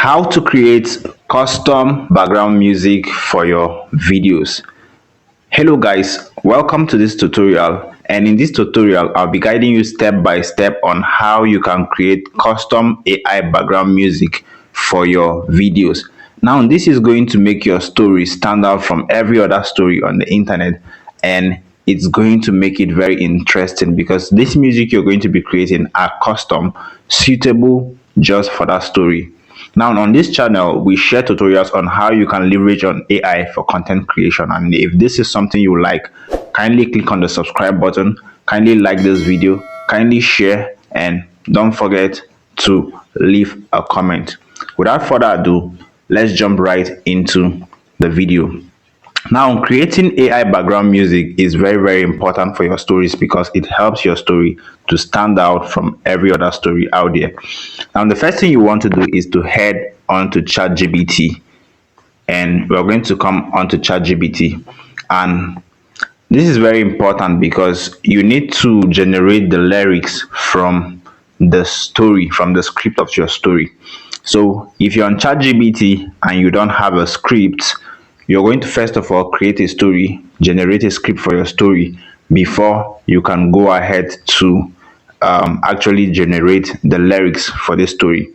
How to create custom background music for your videos. Hello guys, welcome to this tutorial, and in this tutorial I'll be guiding you step by step on how you can create custom AI background music for your videos. Now this is going to make your story stand out from every other story on the internet, and it's going to make it very interesting because this music you're going to be creating are custom, suitable just for that story. Now on this channel, we share tutorials on how you can leverage on AI for content creation, and if this is something you like, kindly click on the subscribe button, kindly like this video, kindly share, and don't forget to leave a comment. Without further ado, let's jump right into the video. Now, creating AI background music is very important for your stories because it helps your story to stand out from every other story out there. Now, the first thing you want to do is to head onto ChatGPT, and we're going to come onto ChatGPT. And this is very important because you need to generate the lyrics from the story, from the script of your story. So if you're on ChatGPT and you don't have a script, you're going to first of all create a story, generate a script for your story before you can go ahead to actually generate the lyrics for this story.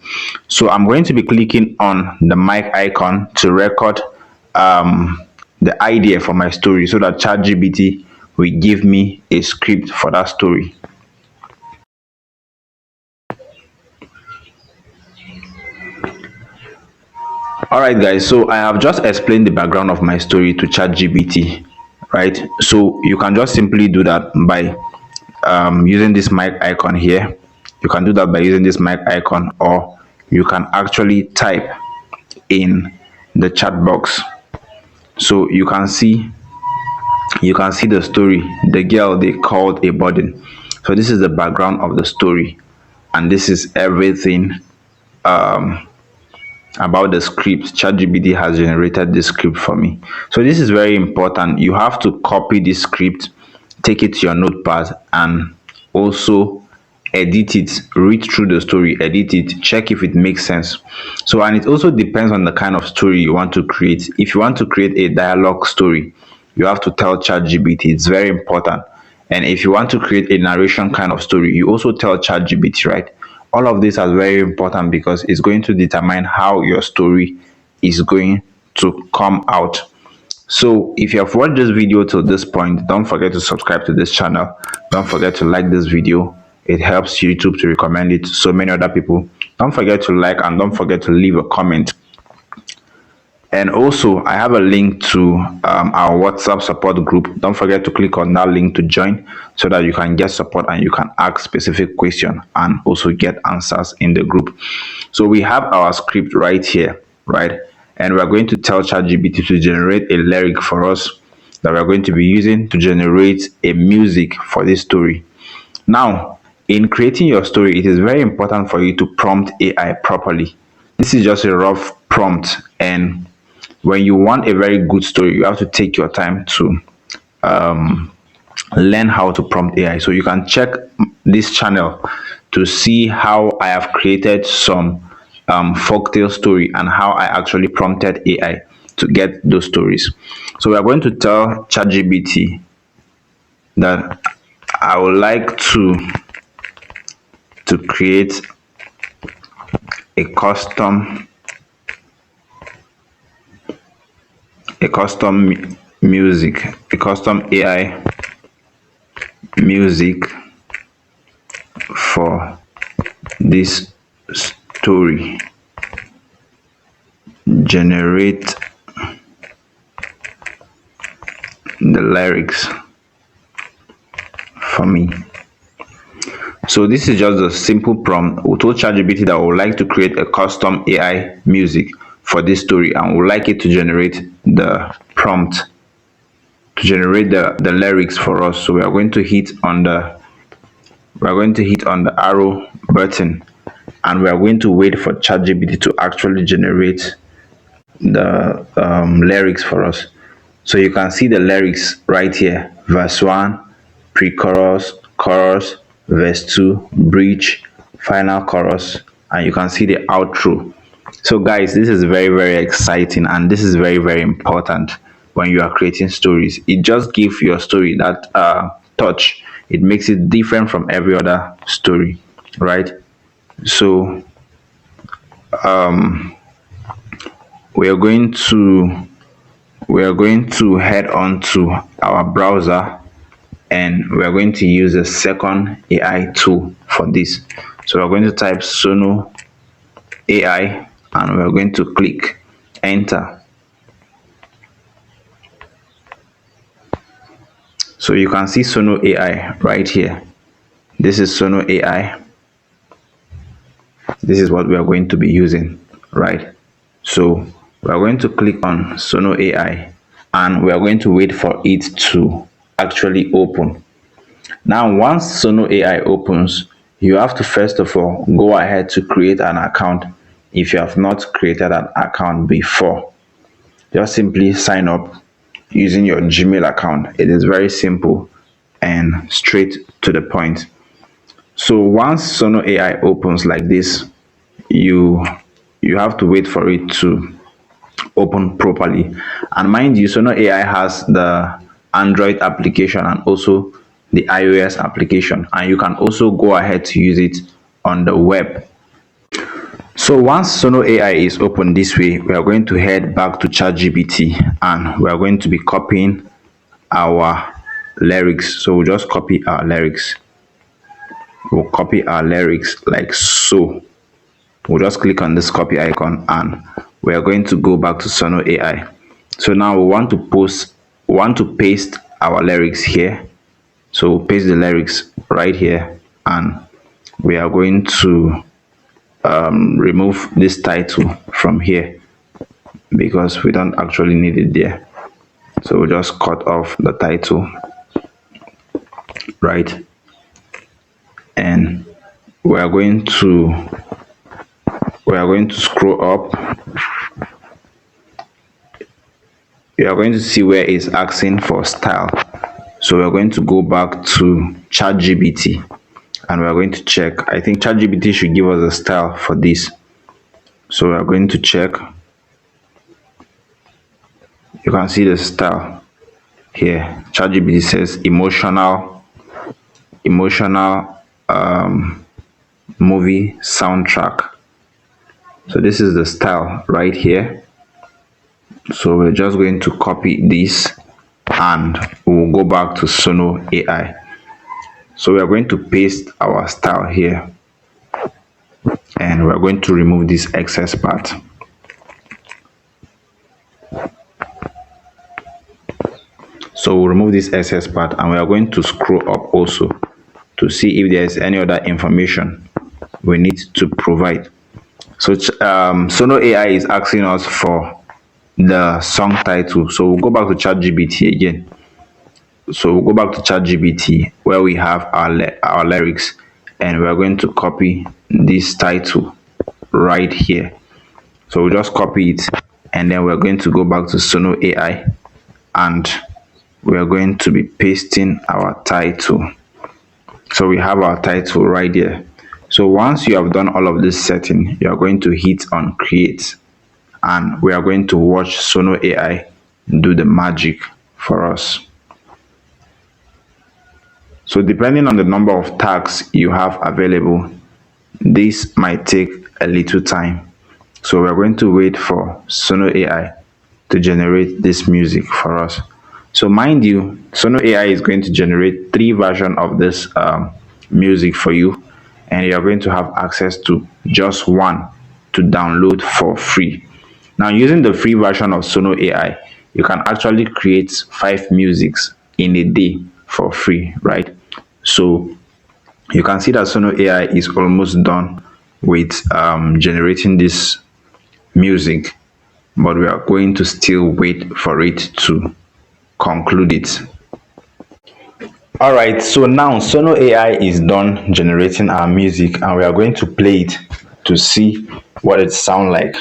So I'm going to be clicking on the mic icon to record the idea for my story so that ChatGPT will give me a script for that story. Alright guys, so I have just explained the background of my story to ChatGPT, right? So you can just simply do that by using this mic icon here. You can do that by using this mic icon, or you can actually type in the chat box. So you can see the story, the girl they called a burden. So this is the background of the story, and this is everything about the script. ChatGPT has generated this script for me. So this is very important. You have to copy this script, take it to your notepad, and also edit it, read through the story, edit it, check if it makes sense. So, and it also depends on the kind of story you want to create. If you want to create a dialogue story, you have to tell ChatGPT. It's very important. And if you want to create a narration kind of story, you also tell ChatGPT, right? All of these are very important because it's going to determine how your story is going to come out. So if you have watched this video till this point, don't forget to subscribe to this channel. Don't forget to like this video. It helps YouTube to recommend it to so many other people. Don't forget to like, and don't forget to leave a comment. And also, I have a link to our WhatsApp support group. Don't forget to click on that link to join so that you can get support and you can ask specific questions and also get answers in the group. So we have our script right here, right? And we're going to tell ChatGPT to generate a lyric for us that we're going to be using to generate a music for this story. Now, in creating your story, it is very important for you to prompt AI properly. This is just a rough prompt, and when you want a very good story, you have to take your time to learn how to prompt AI. So you can check this channel to see how I have created some folktale story and how I actually prompted AI to get those stories. So we are going to tell ChatGPT that I would like to create a custom music, a custom AI music for this story. Generate the lyrics for me. So this is just a simple prompt. We told ChatGPT that we would like to create a custom AI music for this story, and would like it to generate the prompt, to generate the lyrics for us. So we are going to hit on the arrow button, and we are going to wait for ChatGPT to actually generate the lyrics for us. So you can see the lyrics right here: verse 1, pre-chorus, chorus, verse 2, bridge, final chorus, and you can see the outro. So guys, this is very very exciting and this is very very important when you are creating stories. It just gives your story that touch. It makes it different from every other story, right? So we are going to head on to our browser, and we are going to use a second AI tool for this. So we're going to type Suno AI and we're going to click enter. So you can see Suno AI right here. This is Suno AI. This is what we are going to be using, right? So we are going to click on Suno AI and we are going to wait for it to actually open. Now, once Suno AI opens, you have to first of all go ahead to create an account if you have not created an account before. Just simply sign up using your Gmail account. It is very simple and straight to the point. So once Suno AI opens like this, you have to wait for it to open properly. And mind you, Suno AI has the Android application and also the iOS application, and you can also go ahead to use it on the web. So once Suno AI is open this way, we are going to head back to ChatGPT and we are going to be copying our lyrics. So we'll just copy our lyrics. We'll copy our lyrics like so. We'll just click on this copy icon and we are going to go back to Suno AI. So now we want to paste our lyrics here. So we'll paste the lyrics right here and we are going to remove this title from here because we don't actually need it there. So we'll just cut off the title, right? And we are going to scroll up. You are going to see where it's asking for style. So we are going to go back to ChatGPT and we are going to check. I think ChatGPT should give us a style for this. So we are going to check. You can see the style here. ChatGPT says emotional movie soundtrack. So this is the style right here. So we're just going to copy this and we'll go back to Suno AI. So we are going to paste our style here and we're going to remove this excess part. So we'll remove this excess part and we are going to scroll up also to see if there's any other information we need to provide. So Suno AI is asking us for the song title. So we'll go back to ChatGPT again. So we'll go back to ChatGPT where we have our lyrics and we're going to copy this title right here. So we'll just copy it and then we're going to go back to Suno AI and we are going to be pasting our title. So we have our title right there. So once you have done all of this setting, you are going to hit on create and we are going to watch Suno AI do the magic for us. So depending on the number of tags you have available, this might take a little time. So we're going to wait for Suno AI to generate this music for us. So mind you, Suno AI is going to generate 3 versions of this music for you, and you're going to have access to just one to download for free. Now, using the free version of Suno AI, you can actually create 5 musics in a day for free, right? So you can see that Suno AI is almost done with generating this music, but we are going to still wait for it to conclude it. All right, so now Suno AI is done generating our music and we are going to play it to see what it sounds like.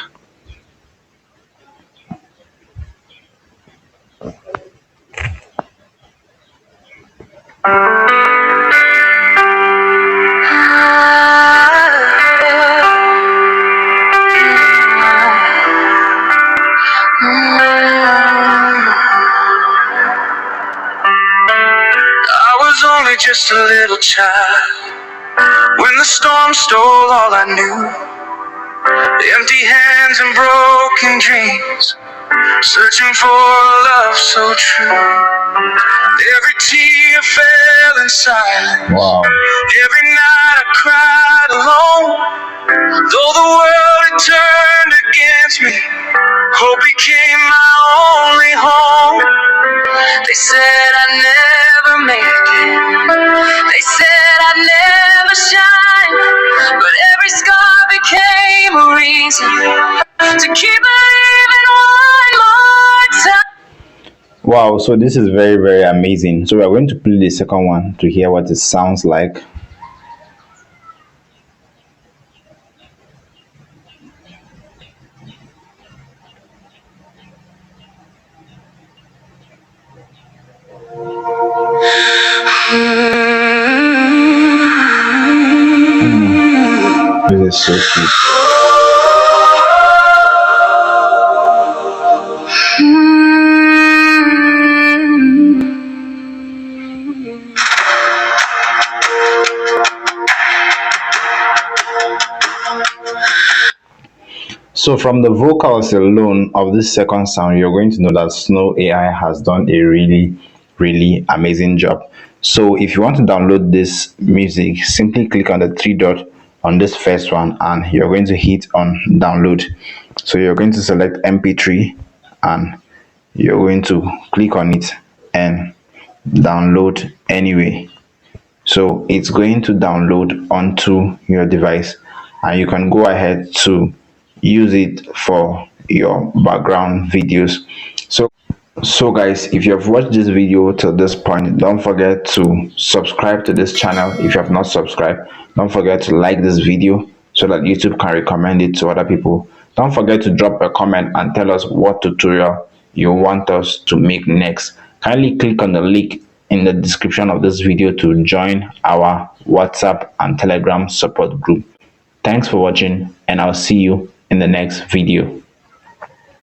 just a little child when the storm stole all I knew. Empty hands and broken dreams, searching for a love so true. Every tear fell in silence. Wow. Every night I cried alone. Though the world had turned against me, hope became my only home. They said I'd never make it. They said I'd never shine. But every scar became a reason to keep believing one more time. Wow, so this is very, very amazing. So we are going to play the second one to hear what it sounds like. This is so sweet. So from the vocals alone of this second sound, you're going to know that Suno AI has done a really, really amazing job. So if you want to download this music, simply click on the three dot on this first one and you're going to hit on download. So you're going to select MP3 and you're going to click on it and download anyway. So it's going to download onto your device and you can go ahead to use it for your background videos. So guys, if you have watched this video till this point, don't forget to subscribe to this channel. If you have not subscribed, don't forget to like this video so that YouTube can recommend it to other people. Don't forget to drop a comment and tell us what tutorial you want us to make next. Kindly click on the link in the description of this video to join our WhatsApp and Telegram support group. Thanks for watching and I'll see you in the next video.